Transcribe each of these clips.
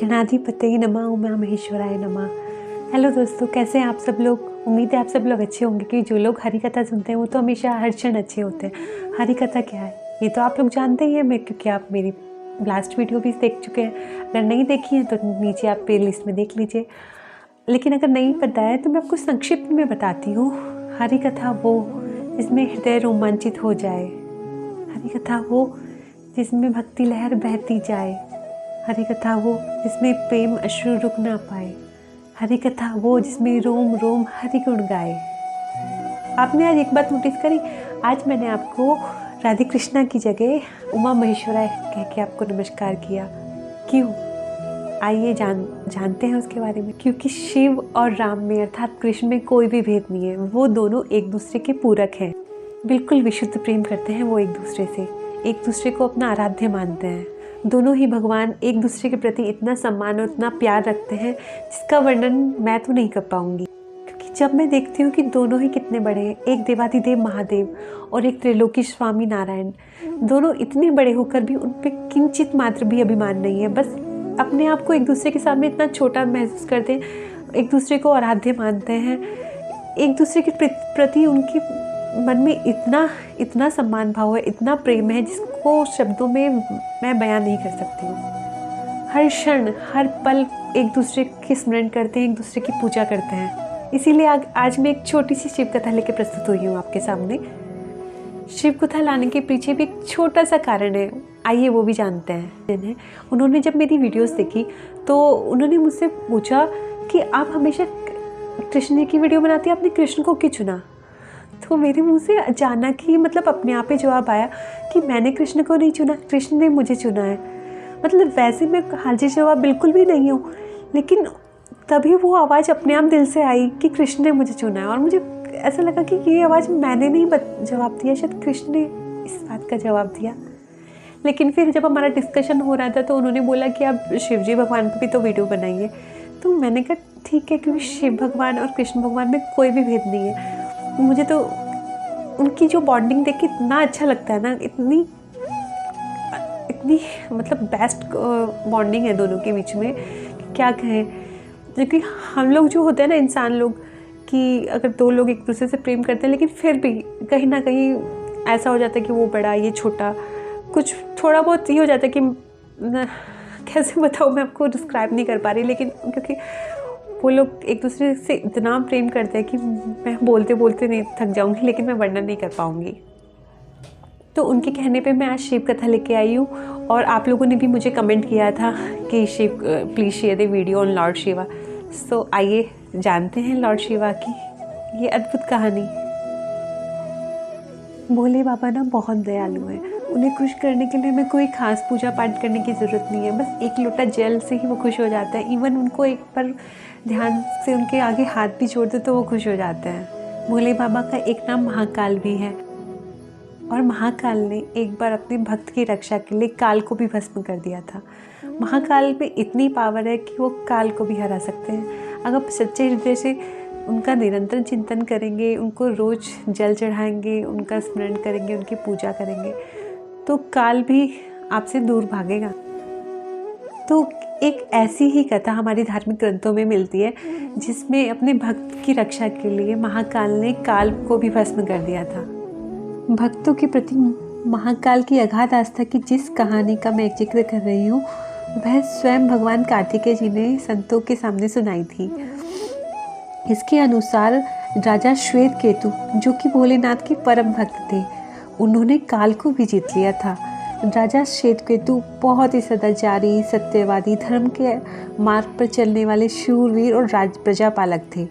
गणाधिपतये नमः, उमा महेश्वराय नमः। हेलो दोस्तों, कैसे हैं आप सब लोग। उम्मीद है आप सब लोग अच्छे होंगे कि जो लोग हरी कथा सुनते हैं वो तो हमेशा हर क्षण अच्छे होते हैं। हरी कथा क्या है ये तो आप लोग जानते ही हैं, मैं क्योंकि आप मेरी लास्ट वीडियो भी देख चुके हैं। अगर नहीं देखी है तो नीचे आप प्ले लिस्ट में देख लीजिए, लेकिन अगर नहीं पता है तो मैं आपको संक्षिप्त में बताती हूँ। हरी कथा वो जिसमें हृदय रोमांचित हो जाए, हरी कथा वो जिसमें भक्ति लहर बहती जाए, हरी कथा वो जिसमें प्रेम अश्रु रुक ना पाए, हरी कथा वो जिसमें रोम रोम हरि गुण गाए। आपने आज एक बात नोटिस करी, आज मैंने आपको राधे कृष्णा की जगह उमा महेश्वरा कह के आपको नमस्कार किया। क्यों? आइए जानते हैं उसके बारे में। क्योंकि शिव और राम में अर्थात कृष्ण में कोई भी भेद नहीं है, वो दोनों एक दूसरे के पूरक हैं। बिल्कुल विशुद्ध प्रेम करते हैं वो एक दूसरे को अपना आराध्य मानते हैं। दोनों ही भगवान एक दूसरे के प्रति इतना सम्मान और इतना प्यार रखते हैं जिसका वर्णन मैं तो नहीं कर पाऊंगी। क्योंकि जब मैं देखती हूँ कि दोनों ही कितने बड़े हैं, एक देवाधिदेव महादेव और एक त्रिलोकी स्वामी नारायण, दोनों इतने बड़े होकर भी उन पर किंचित मात्र भी अभिमान नहीं है। बस अपने आप को एक दूसरे के सामने इतना छोटा महसूस करते हैं, एक दूसरे को आराध्य मानते हैं, एक दूसरे के प्रति उनकी मन में इतना सम्मान भाव है, इतना प्रेम है जिसको शब्दों में मैं बयान नहीं कर सकती हूँ। हर क्षण हर पल एक दूसरे के स्मरण करते हैं, एक दूसरे की पूजा करते हैं। इसीलिए आज मैं एक छोटी सी शिव कथा लेकर प्रस्तुत हुई हूँ आपके सामने। शिव कथा लाने के पीछे भी एक छोटा सा कारण है, आइए वो भी जानते हैं। उन्होंने जब मेरी वीडियोस देखी तो उन्होंने मुझसे पूछा कि आप हमेशा कृष्ण की वीडियो बनाती हैं, आपने कृष्ण को क्यों चुना। तो मेरे मुंह से अचानक ही अपने आप ही जवाब आया कि मैंने कृष्ण को नहीं चुना, कृष्ण ने मुझे चुना है। वैसे मैं हाजिर जवाब बिल्कुल भी नहीं हूँ, लेकिन तभी वो आवाज़ अपने आप दिल से आई कि कृष्ण ने मुझे चुना है। और मुझे ऐसा लगा कि ये आवाज़ मैंने नहीं जवाब दिया, शायद कृष्ण ने इस बात का जवाब दिया। लेकिन फिर जब हमारा डिस्कशन हो रहा था तो उन्होंने बोला कि आप शिव जी भगवान पर भी तो वीडियो बनाइए। तो मैंने कहा ठीक है, क्योंकि शिव भगवान और कृष्ण भगवान में कोई भी भेद नहीं है। मुझे तो उनकी जो बॉन्डिंग देख के इतना अच्छा लगता है ना, इतनी बेस्ट बॉन्डिंग है दोनों के बीच में, क्या कहें। क्योंकि हम लोग जो होते हैं ना, इंसान लोग, कि अगर दो लोग एक दूसरे से प्रेम करते हैं लेकिन फिर भी कहीं ना कहीं ऐसा हो जाता है कि वो बड़ा ये छोटा, कुछ थोड़ा बहुत ये हो जाता है कि कैसे बताऊँ, मैं आपको डिस्क्राइब नहीं कर पा रही। लेकिन क्योंकि वो लोग एक दूसरे से इतना प्रेम करते हैं कि मैं बोलते बोलते नहीं थक जाऊंगी, लेकिन मैं वर्णन नहीं कर पाऊंगी। तो उनके कहने पे मैं आज शिव कथा लेके आई हूँ। और आप लोगों ने भी मुझे कमेंट किया था कि Shiv please share the video on lord Shiva. So आइए जानते हैं लॉर्ड शिवा की ये अद्भुत कहानी। भोले बाबा ना बहुत दयालु हैं। उन्हें खुश करने के लिए हमें कोई खास पूजा पाठ करने की ज़रूरत नहीं है, बस एक लोटा जल से ही वो खुश हो जाता है। इवन उनको एक बार ध्यान से उनके आगे हाथ भी छोड़ दे तो वो खुश हो जाते हैं। भोले बाबा का एक नाम महाकाल भी है, और महाकाल ने एक बार अपने भक्त की रक्षा के लिए काल को भी भस्म कर दिया था। महाकाल में इतनी पावर है कि वो काल को भी हरा सकते हैं। अगर सच्चे हृदय से उनका निरंतर चिंतन करेंगे, उनको रोज़ जल चढ़ाएंगे, उनका स्मरण करेंगे, उनकी पूजा करेंगे, तो काल भी आपसे दूर भागेगा। तो एक ऐसी ही कथा हमारी धार्मिक ग्रंथों में मिलती है जिसमें अपने भक्त की रक्षा के लिए महाकाल ने काल को भी भस्म कर दिया था। भक्तों के प्रति महाकाल की अगाध आस्था की जिस कहानी का मैं जिक्र कर रही हूँ, वह स्वयं भगवान कार्तिकेय जी ने संतों के सामने सुनाई थी। इसके अनुसार राजा श्वेत केतु, जो कि भोलेनाथ के परम भक्त थे, उन्होंने काल को भी जीत लिया था। राजा श्वेतकेतु बहुत ही सदाचारी, सत्यवादी, धर्म के मार्ग पर चलने वाले शूरवीर और प्रजापालक थे।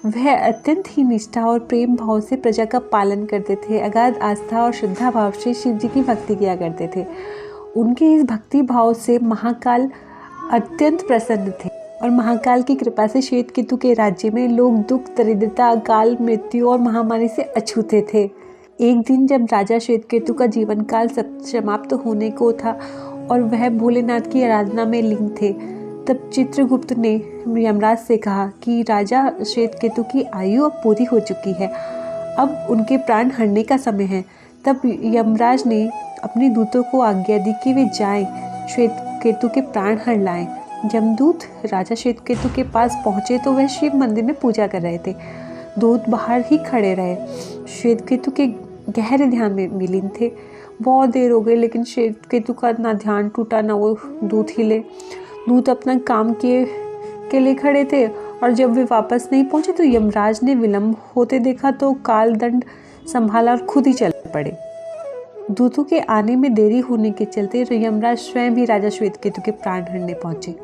वह अत्यंत ही निष्ठा और प्रेम भाव से प्रजा का पालन करते थे। अगाध आस्था और श्रद्धा भाव से शिव जी की भक्ति किया करते थे। उनके इस भक्ति भाव से महाकाल अत्यंत प्रसन्न थे, और महाकाल की कृपा से श्वेतकेतु के राज्य में लोग दुख, दरिद्रता, अकाल मृत्यु और महामारी से अछूते थे। एक दिन जब राजा श्वेतकेतु का जीवन काल समाप्त होने को था और वह भोलेनाथ की आराधना में लीन थे, तब चित्रगुप्त ने यमराज से कहा कि राजा श्वेतकेतु की आयु अब पूरी हो चुकी है, अब उनके प्राण हरने का समय है। तब यमराज ने अपने दूतों को आज्ञा दी कि वे जाएं, श्वेतकेतु के प्राण हर लाएं। यमदूत राजा श्वेतकेतु के पास पहुंचे तो वह शिव मंदिर में पूजा कर रहे थे। दूत बाहर ही खड़े रहे, श्वेतकेतु के गहरे ध्यान में विलीन थे। बहुत देर हो गई लेकिन श्वेतकेतु का ना ध्यान टूटा ना वो दूत हिले। दूत अपना काम किए के लिए खड़े थे और जब वे वापस नहीं पहुंचे तो यमराज ने विलंब होते देखा तो काल दंड संभाला और खुद ही चल पड़े। दूतों के आने में देरी होने के चलते यमराज स्वयं ही राजा श्वेतकेतु के प्राण हरने पहुंचे,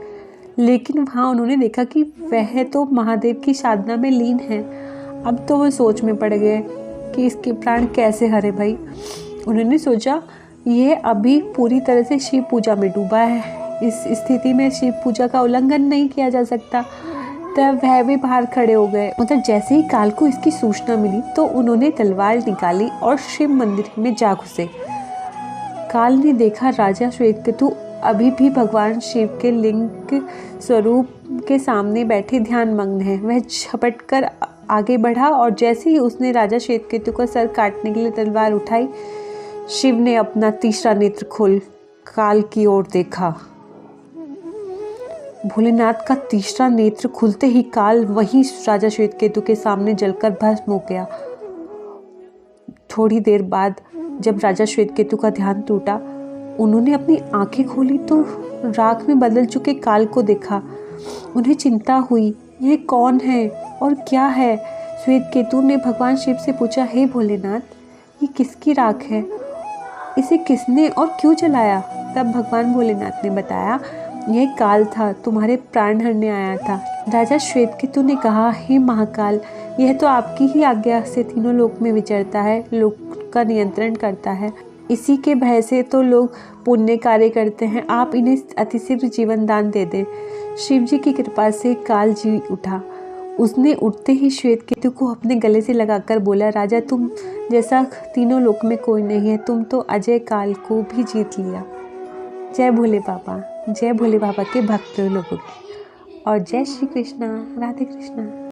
लेकिन वहां उन्होंने देखा कि वह तो महादेव की साधना में लीन है। अब तो वो सोच में पड़ गए कि इसके प्राण कैसे हरे भाई। उन्होंने सोचा यह अभी पूरी तरह से शिव पूजा में डूबा है, इस स्थिति में शिव पूजा का उल्लंघन नहीं किया जा सकता। तब वह भी बाहर खड़े हो गए। मतलब जैसे ही काल को इसकी सूचना मिली तो उन्होंने तलवार निकाली और शिव मंदिर में जा घुसे। काल ने देखा राजा श्वेतकेतु अभी भी भगवान शिव के लिंग स्वरूप के सामने बैठे ध्यान मग्न है। वह झपट कर आगे बढ़ा और जैसे ही उसने राजा श्वेतकेतु का सर काटने के लिए तलवार उठाई, शिव ने अपना तीसरा नेत्र खोल काल की ओर देखा। भोलेनाथ का तीसरा नेत्र खुलते ही काल वहीं राजा श्वेतकेतु के सामने जलकर भस्म हो गया। थोड़ी देर बाद जब राजा श्वेतकेतु का ध्यान टूटा, उन्होंने अपनी आंखें खोली तो राख में बदल चुके काल को देखा। उन्हें चिंता हुई, यह कौन है और क्या है। श्वेतकेतु ने भगवान शिव से पूछा, हे भोलेनाथ, ये किसकी राख है, इसे किसने और क्यों जलाया। तब भगवान भोलेनाथ ने बताया, यह काल था, तुम्हारे प्राण हरने आया था। राजा श्वेतकेतु ने कहा, हे महाकाल, यह तो आपकी ही आज्ञा से तीनों लोक में विचरता है, लोक का नियंत्रण करता है। इसी के भय से तो लोग पुण्य कार्य करते हैं। आप इन्हें अतिशीघ्र जीवन दान दे दें। शिव जी की कृपा से काल जी उठा। उसने उठते ही श्वेतकेतु को अपने गले से लगाकर बोला, राजा, तुम जैसा तीनों लोक में कोई नहीं है, तुम तो अजय काल को भी जीत लिया। जय भोले बाबा, जय भोले बाबा के भक्त लोगों की, और जय श्री कृष्णा, राधे कृष्णा।